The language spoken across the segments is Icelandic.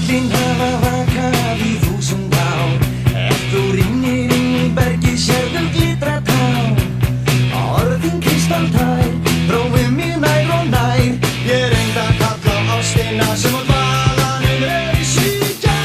Tröllin hafa vakað í 1000 ár. Ef þú rýnir inn í bergið sérðu glitra tár. Orðin kristaltær, prófið mér nær og nær. Ég reyndi að kalla á ástina sem á dvalanum reis í gær.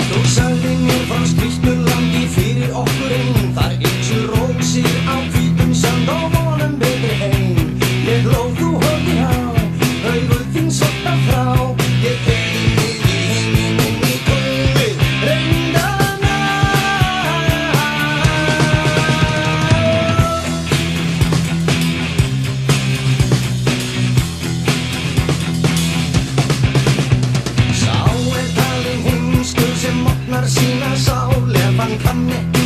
Þú sagði mér frá skrýtnu landi fyrir okkur einn. Þar ýmsu rósir á hvítum sand og vonum betri heim. Ég hló, þú horfðir á, augu þín svarta frá. Ég teygði mig í heiminn inn í tunglið, reyndi að ná. Sá talinn heimskur sem opnar sína sál. Ef hann kann ekki